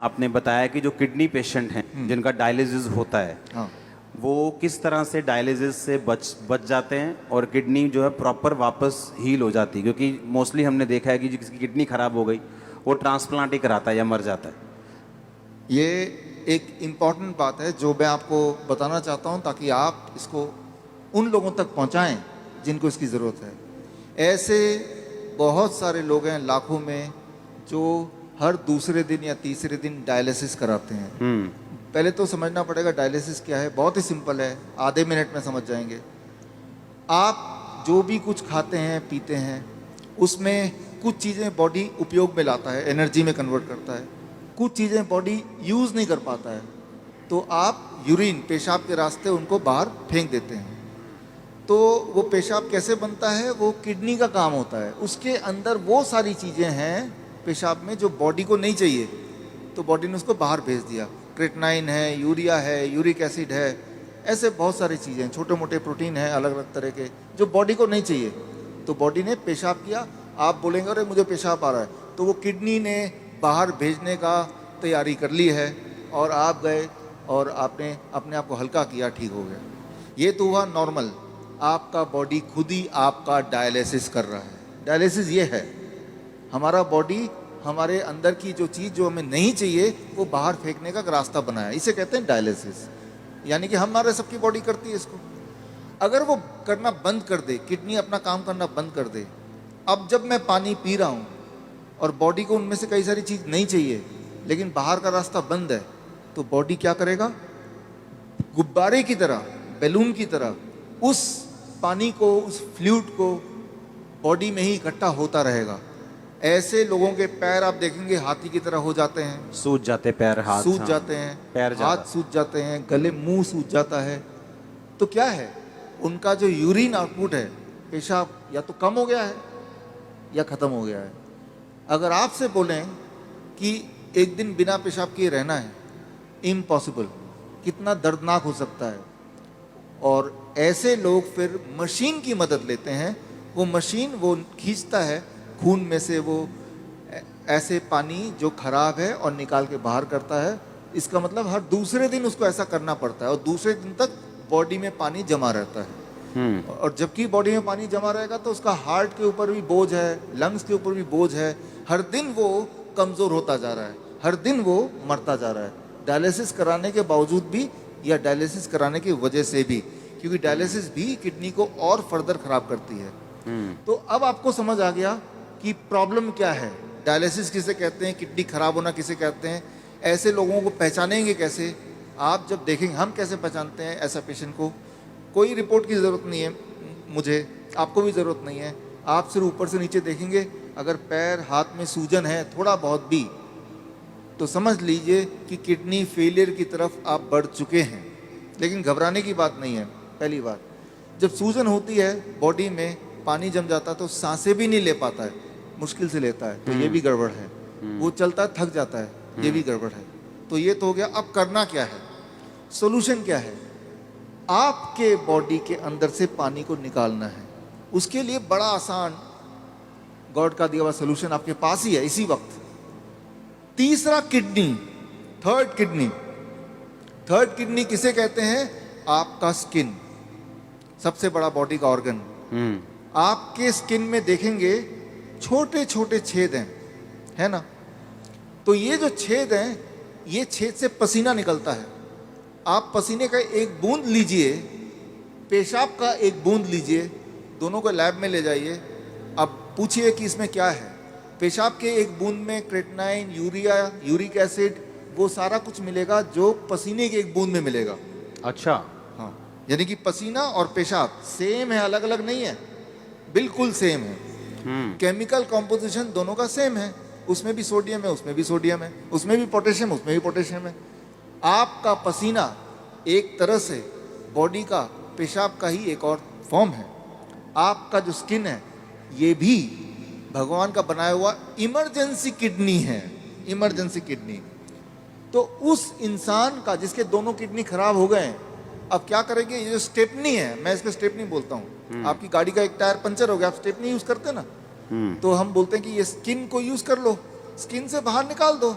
आपने बताया कि जो किडनी पेशेंट हैं जिनका डायलिसिस होता है, हाँ, वो किस तरह से डायलिसिस से बच जाते हैं और किडनी जो है प्रॉपर वापस हील हो जाती है, क्योंकि मोस्टली हमने देखा है कि जिसकी किडनी खराब हो गई वो ट्रांसप्लांट ही कराता है या मर जाता है। ये एक इम्पॉर्टेंट बात है जो मैं आपको बताना चाहता हूँ ताकि आप इसको उन लोगों तक पहुँचाएं जिनको इसकी ज़रूरत है। ऐसे बहुत सारे लोग हैं लाखों में जो हर दूसरे दिन या तीसरे दिन डायलिसिस कराते हैं। पहले तो समझना पड़ेगा डायलिसिस क्या है। बहुत ही सिंपल है, आधे मिनट में समझ जाएंगे। आप जो भी कुछ खाते हैं पीते हैं उसमें कुछ चीज़ें बॉडी उपयोग में लाता है, एनर्जी में कन्वर्ट करता है, कुछ चीज़ें बॉडी यूज़ नहीं कर पाता है, तो आप यूरिन पेशाब के रास्ते उनको बाहर फेंक देते हैं। तो वो पेशाब कैसे बनता है, वो किडनी का काम होता है। उसके अंदर वो सारी चीज़ें हैं पेशाब में जो बॉडी को नहीं चाहिए, तो बॉडी ने उसको बाहर भेज दिया। क्रेटनाइन है, यूरिया है, यूरिक एसिड है, ऐसे बहुत सारी चीज़ें, छोटे मोटे प्रोटीन हैं अलग अलग तरह के जो बॉडी को नहीं चाहिए, तो बॉडी ने पेशाब किया। आप बोलेंगे अरे मुझे पेशाब आ रहा है, तो वो किडनी ने बाहर भेजने का तैयारी कर ली है और आप गए और आपने अपने आप को हल्का किया, ठीक हो गया। ये तो हुआ नॉर्मल। आपका बॉडी खुद ही आपका डायलिसिस कर रहा है। डायलिसिस ये है, हमारा बॉडी हमारे अंदर की जो चीज़ जो हमें नहीं चाहिए वो बाहर फेंकने का रास्ता बनाया, इसे कहते हैं डायलिसिस। यानी कि हमारे सबकी बॉडी करती है इसको। अगर वो करना बंद कर दे, किडनी अपना काम करना बंद कर दे, अब जब मैं पानी पी रहा हूँ और बॉडी को उनमें से कई सारी चीज़ नहीं चाहिए लेकिन बाहर का रास्ता बंद है, तो बॉडी क्या करेगा, गुब्बारे की तरह, बैलून की तरह उस पानी को, उस फ्लूइड को बॉडी में ही इकट्ठा होता रहेगा। ऐसे लोगों के पैर आप देखेंगे हाथी की तरह हो जाते हैं, सूज जाते पैर, हाथ सूज हाँ, जाते हैं, पैर हाथ सूज जाते हैं, गले मुंह सूज जाता है। तो क्या है, उनका जो यूरिन आउटपुट है, पेशाब या तो कम हो गया है या ख़त्म हो गया है। अगर आपसे बोलें कि एक दिन बिना पेशाब किए रहना है, इम्पॉसिबल, कितना दर्दनाक हो सकता है। और ऐसे लोग फिर मशीन की मदद लेते हैं। वो मशीन वो खींचता है खून में से वो ऐसे पानी जो खराब है और निकाल के बाहर करता है। इसका मतलब हर दूसरे दिन उसको ऐसा करना पड़ता है और दूसरे दिन तक बॉडी में पानी जमा रहता है। और जबकि बॉडी में पानी जमा रहेगा तो उसका हार्ट के ऊपर भी बोझ है, लंग्स के ऊपर भी बोझ है। हर दिन वो कमज़ोर होता जा रहा है, हर दिन वो मरता जा रहा है, डायलिसिस कराने के बावजूद भी या डायलिसिस कराने की वजह से भी, क्योंकि डायलिसिस भी किडनी को और फर्दर ख़राब करती है। तो अब आपको समझ आ गया कि प्रॉब्लम क्या है, डायलिसिस किसे कहते हैं, किडनी खराब होना किसे कहते हैं। ऐसे लोगों को पहचानेंगे कैसे, आप जब देखेंगे। हम कैसे पहचानते हैं ऐसा पेशेंट को, कोई रिपोर्ट की ज़रूरत नहीं है मुझे, आपको भी ज़रूरत नहीं है। आप सिर्फ ऊपर से नीचे देखेंगे, अगर पैर हाथ में सूजन है थोड़ा बहुत भी, तो समझ लीजिए कि किडनी फेलियर की तरफ आप बढ़ चुके हैं। लेकिन घबराने की बात नहीं है। पहली बात, जब सूजन होती है बॉडी में, पानी जम जाता है तो सांसें भी नहीं ले पाता है, मुश्किल से लेता है, तो ये भी गड़बड़ है। वो चलता है थक जाता है, ये भी गड़बड़ है। तो ये तो हो गया। अब करना क्या है, सोल्यूशन क्या है, आपके बॉडी के अंदर से पानी को निकालना है। उसके लिए बड़ा आसान गॉड का दिया हुआ सोल्यूशन आपके पास ही है इसी वक्त। तीसरा kidney, third kidney. Third kidney किसे कहते हैं, आपका स्किन, सबसे बड़ा बॉडी का ऑर्गन। आपके स्किन में देखेंगे छोटे छोटे छेद हैं, है ना। तो ये जो छेद हैं, ये छेद से पसीना निकलता है। आप पसीने का एक बूंद लीजिए, पेशाब का एक बूंद लीजिए, दोनों को लैब में ले जाइए। अब पूछिए कि इसमें क्या है। पेशाब के एक बूंद में क्रेटनाइन, यूरिया, यूरिक एसिड, वो सारा कुछ मिलेगा जो पसीने के एक बूंद में मिलेगा। अच्छा, हाँ, यानी कि पसीना और पेशाब सेम है, अलग अलग नहीं है, बिल्कुल सेम है। केमिकल कॉम्पोजिशन दोनों का सेम है, उसमें भी सोडियम है, उसमें भी सोडियम है, उसमें भी पोटेशियम, उसमें भी पोटेशियम है। आपका पसीना एक तरह से बॉडी का पेशाब का ही एक और फॉर्म है। आपका जो स्किन है, ये भी भगवान का बनाया हुआ इमरजेंसी किडनी है, इमरजेंसी किडनी। तो उस इंसान का जिसके दोनों किडनी खराब हो गए हैं, अब क्या करेंगे, ये जो स्टेपनी है, मैं इसको स्टेपनी बोलता हूँ। आपकी गाड़ी का एक टायर पंचर हो गया, आप स्टेपनी यूज करते हैं ना, तो हम बोलते हैं कि ये स्किन को यूज कर लो, स्किन से बाहर निकाल दो।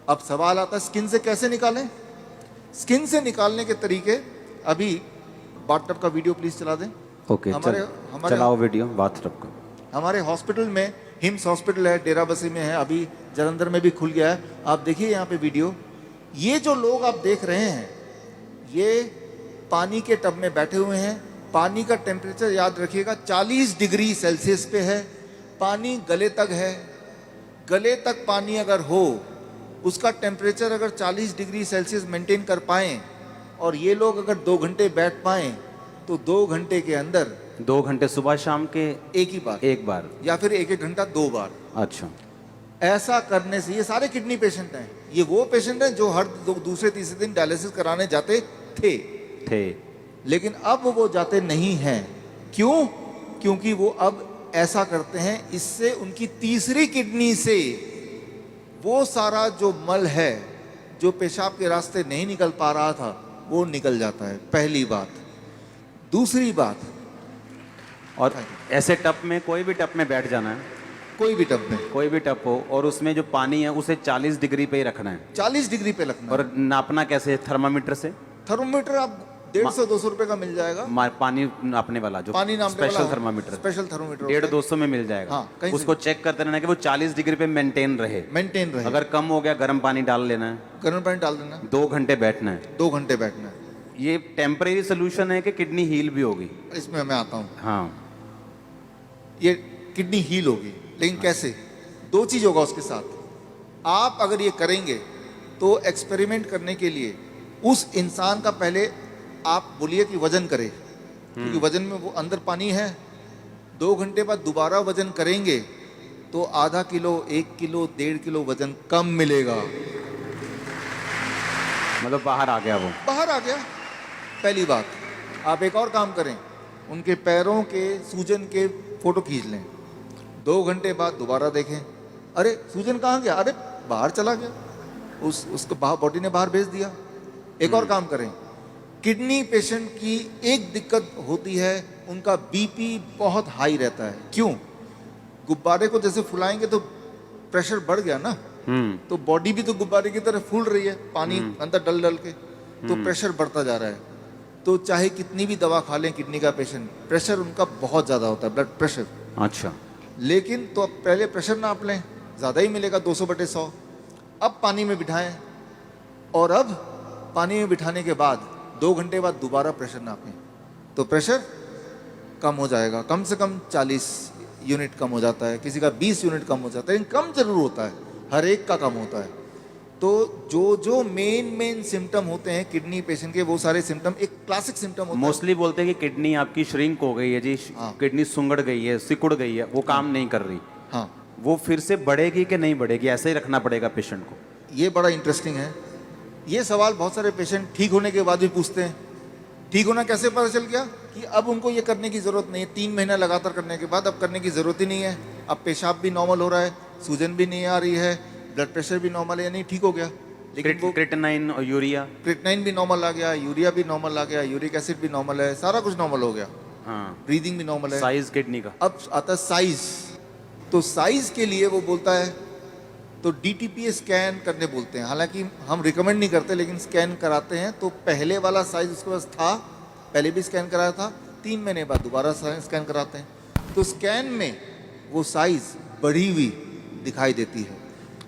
अब सवाल आता है स्किन से कैसे निकालें। स्किन से निकालने के तरीके, अभी बाथटब का वीडियो प्लीज चला दें। ओके, चलाओ वीडियो बाथटब का। हमारे हॉस्पिटल में, हिम्स हॉस्पिटल है, डेराबस्सी में है, अभी जलंधर में भी खुल गया है। आप देखिए यहाँ पे वीडियो। ये जो लोग आप देख रहे हैं, ये पानी के टब में बैठे हुए हैं। पानी का टेम्परेचर याद रखिएगा 40 डिग्री सेल्सियस पे है। पानी गले तक है। गले तक पानी अगर हो, उसका टेम्परेचर अगर 40 डिग्री सेल्सियस मेंटेन कर पाएं, और ये लोग अगर 2 घंटे बैठ पाएं, तो 2 घंटे के अंदर 2 घंटे सुबह शाम के एक ही बार, एक बार, या फिर 1-1 घंटा 2 बार। अच्छा, ऐसा करने से, ये सारे किडनी पेशेंट हैं, ये वो पेशेंट हैं जो हर दूसरे तीसरे दिन डायलिसिस कराने जाते थे, लेकिन अब वो जाते नहीं हैं। क्यों? क्योंकि वो अब ऐसा करते हैं, इससे उनकी तीसरी किडनी से वो सारा जो मल है, जो पेशाब के रास्ते नहीं निकल पा रहा था, वो निकल जाता है। पहली बात। दूसरी बात, और ऐसे टब में, कोई भी टब में बैठ जाना है, कोई भी टब में, कोई भी टब हो, और उसमें जो पानी है उसे 40 डिग्री पे ही रखना है। 40 डिग्री पे रखना है। और नापना कैसे? थर्मामीटर से। थर्मोमीटर आप 150-200 रुपए का मिल जाएगा। पानी नापने वाला, जो पानी नापने स्पेशल वाला थर्मामीटर, स्पेशल थर्मोमीटर 150-200 में मिल जाएगा। हाँ, कहीं उसको चेक करते रहना कि वो 40 डिग्री पे मेंटेन रहे। अगर कम हो गया, गर्म पानी डाल लेना है, गर्म पानी डाल देना, 2 घंटे बैठना है। 2 घंटे बैठना है। ये टेम्परेरी सोल्यूशन है कि किडनी हील भी होगी? इसमें मैं आता हूँ। हाँ, ये किडनी हील होगी, लेकिन कैसे? 2 चीज होगा उसके साथ। आप अगर ये करेंगे तो एक्सपेरिमेंट करने के लिए उस इंसान का पहले आप बोलिए कि वजन करे, क्योंकि वजन में वो अंदर पानी है। 2 घंटे बाद दोबारा वजन करेंगे तो आधा किलो, 1 किलो, 1.5 किलो वजन कम मिलेगा। मतलब बाहर आ गया, वो बाहर आ गया। पहली बात। आप एक और काम करें, उनके पैरों के सूजन के फोटो खींच लें। 2 घंटे बाद दोबारा देखें, अरे सूजन कहाँ गया? अरे बाहर चला गया, उसको बॉडी ने बाहर भेज दिया। एक और काम करें, किडनी पेशेंट की एक दिक्कत होती है, उनका बीपी बहुत हाई रहता है। क्यों? गुब्बारे को जैसे फुलाएंगे तो प्रेशर बढ़ गया ना, तो बॉडी भी तो गुब्बारे की तरह फूल रही है, पानी अंदर डल डल के, तो प्रेशर बढ़ता जा रहा है। तो चाहे कितनी भी दवा खा लें किडनी का पेशेंट, प्रेशर उनका बहुत ज़्यादा होता है, ब्लड प्रेशर। अच्छा, लेकिन तो अब पहले प्रेशर नाप लें, ज़्यादा ही मिलेगा 200/100। अब पानी में बिठाएं, और अब पानी में बिठाने के बाद 2 घंटे बाद दोबारा प्रेशर नापें, तो प्रेशर कम हो जाएगा। कम से कम 40 यूनिट कम हो जाता है, किसी का 20 यूनिट कम हो जाता है, लेकिन कम जरूर होता है, हर एक का कम होता है। तो जो मेन सिम्टम होते हैं किडनी पेशेंट के, वो सारे सिम्टम एक क्लासिक सिम्टम होता है। मोस्टली बोलते हैं कि किडनी आपकी श्रिंक हो गई है जी, किडनी सुंगड़ गई है, सिकुड़ गई है, वो काम नहीं कर रही। हाँ, वो फिर से बढ़ेगी कि नहीं बढ़ेगी, ऐसे ही रखना पड़ेगा पेशेंट को? ये बड़ा इंटरेस्टिंग है। ये सवाल बहुत सारे पेशेंट ठीक होने के बाद भी पूछते हैं। ठीक होना कैसे पता चल गया? कि अब उनको ये करने की ज़रूरत नहीं है। 3 महीना लगातार करने के बाद अब करने की ज़रूरत ही नहीं है। अब पेशाब भी नॉर्मल हो रहा है, सूजन भी नहीं आ रही है, ब्लड प्रेशर भी नॉर्मल है, नहीं ठीक हो गया। लेकिन वो क्रिएटिनिन और यूरिया, क्रिएटिनिन भी नॉर्मल आ गया, यूरिया भी नॉर्मल आ गया, यूरिक एसिड भी नॉर्मल है, सारा कुछ नॉर्मल हो गया। हाँ, ब्रीदिंग भी नॉर्मल है। साइज किडनी का। अब आता है साइज। तो साइज के लिए वो बोलता है, तो DTPA स्कैन करने बोलते हैं। हालांकि हम रिकमेंड नहीं करते, लेकिन स्कैन कराते हैं। तो पहले वाला साइज उसके पास था, पहले भी स्कैन कराया था, 3 महीने बाद दोबारा स्कैन कराते हैं। तो स्कैन में वो साइज बढ़ी हुई दिखाई देती है,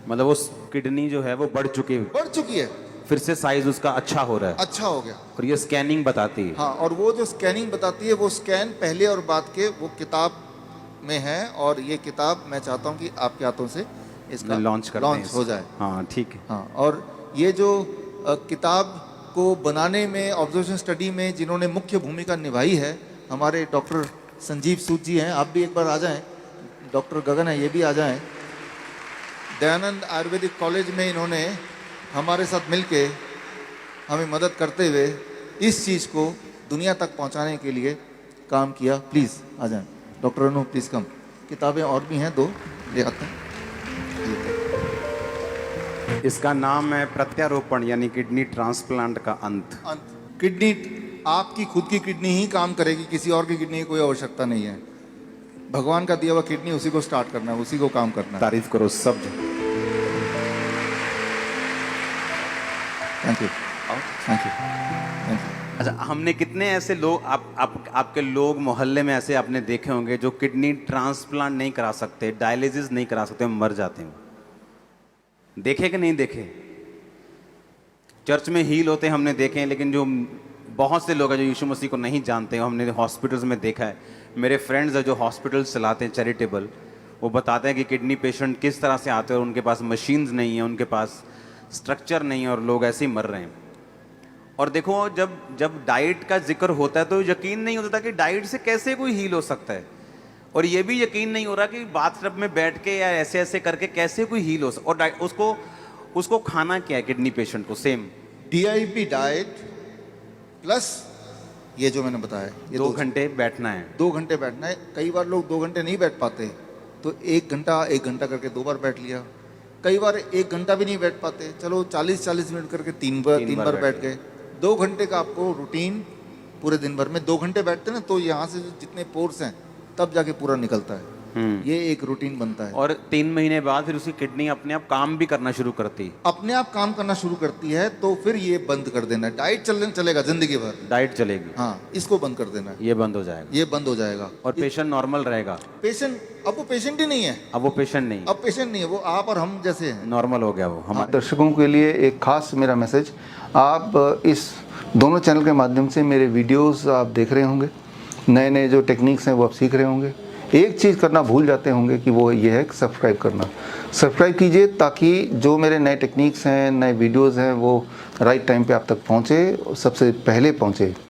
मतलब वो किडनी जो है वो बढ़ चुकी है, फिर से साइज उसका अच्छा हो रहा है, अच्छा हो गया। और ये स्कैनिंग बताती है। हाँ, और वो जो स्कैनिंग बताती है, वो स्कैन पहले और बाद के वो किताब में है। और ये किताब मैं चाहता हूँ कि आपके हाथों से इसका लॉन्च हो जाए। हाँ, ठीक है। हाँ, और ये जो किताब को बनाने में, ऑब्जर्वेशन स्टडी में जिन्होंने मुख्य भूमिका निभाई है, हमारे डॉक्टर संजीव सूद जी हैं। आप भी एक बार आ जाएं। डॉक्टर गगन है, ये भी आ जाएं। दयानंद आयुर्वेदिक कॉलेज में इन्होंने हमारे साथ मिलके हमें मदद करते हुए इस चीज़ को दुनिया तक पहुंचाने के लिए काम किया। प्लीज़ आ जाएं। डॉक्टर अनु, प्लीज़ कम। किताबें और भी हैं, 2 ले आते हैं। इसका नाम है प्रत्यारोपण, यानी किडनी ट्रांसप्लांट का अंत। किडनी, आपकी खुद की किडनी ही काम करेगी, किसी और की किडनी की कोई आवश्यकता नहीं है। भगवान का दिया हुआ किडनी, उसी को स्टार्ट करना है, उसी को काम करना है। तारीफ करो सब। Thank you, thank you, thank you. अच्छा, हमने कितने ऐसे लोग आपके लोग मोहल्ले में ऐसे आपने देखे होंगे जो किडनी ट्रांसप्लांट नहीं करा सकते, डायलिसिस नहीं करा सकते, मर जाते हैं। देखे कि नहीं देखे? चर्च में हील होते हमने देखे हैं, लेकिन जो बहुत से लोग हैं जो यीशु मसीह को नहीं जानते हैं, हमने हॉस्पिटल्स में देखा है। मेरे फ्रेंड्स हैं जो हॉस्पिटल्स चलाते हैं चैरिटेबल, वो बताते हैं कि किडनी पेशेंट किस तरह से आते हैं और उनके पास मशीन्स नहीं है, उनके पास स्ट्रक्चर नहीं है और लोग ऐसे ही मर रहे हैं। और देखो, जब डाइट का जिक्र होता है तो यकीन नहीं होता कि डाइट से कैसे कोई हील हो सकता है, और ये भी यकीन नहीं हो रहा कि बाथटब में बैठ के या ऐसे ऐसे करके कैसे कोई हील हो सकता। और उसको खाना क्या है किडनी पेशेंट को? सेम DIP डाइट प्लस ये जो मैंने बताया, ये 2 घंटे बैठना है। 2 घंटे बैठना है। कई बार लोग 2 घंटे नहीं बैठ पाते, तो 1 घंटा करके 2 बार बैठ लिया। कई बार 1 घंटा भी नहीं बैठ पाते, चलो 40 मिनट करके 3 बार बैठ गए। 2 घंटे का आपको रूटीन पूरे दिन भर में 2 घंटे बैठते ना, तो यहाँ से जो जितने पोर्स हैं तब जाके पूरा निकलता है। ये एक रूटीन बनता है। और 3 महीने बाद फिर उसकी किडनी अपने आप काम भी करना शुरू करती है। अपने आप काम करना शुरू करती है, तो फिर ये बंद कर देना है। डाइट चलेगा जिंदगी भर, डाइट चलेगी, हाँ, इसको बंद कर देना है। ये बंद हो जाएगा, ये बंद हो जाएगा और पेशेंट नॉर्मल रहेगा। पेशेंट अब वो पेशेंट ही नहीं है, अब वो पेशेंट नहीं, अब पेशेंट नहीं है, वो आप और हम जैसे हैं। नॉर्मल हो गया वो। हमारे दर्शकों के लिए एक खास मेरा मैसेज, आप इस दोनों चैनल के माध्यम से मेरे वीडियोस आप देख रहे होंगे, नए नए जो टेक्निक्स हैं वो आप सीख रहे होंगे। एक चीज़ करना भूल जाते होंगे कि वो ये है कि सब्सक्राइब करना। सब्सक्राइब कीजिए ताकि जो मेरे नए टेक्निक्स हैं, नए वीडियोस हैं, वो राइट टाइम पे आप तक पहुँचे, सबसे पहले पहुँचे।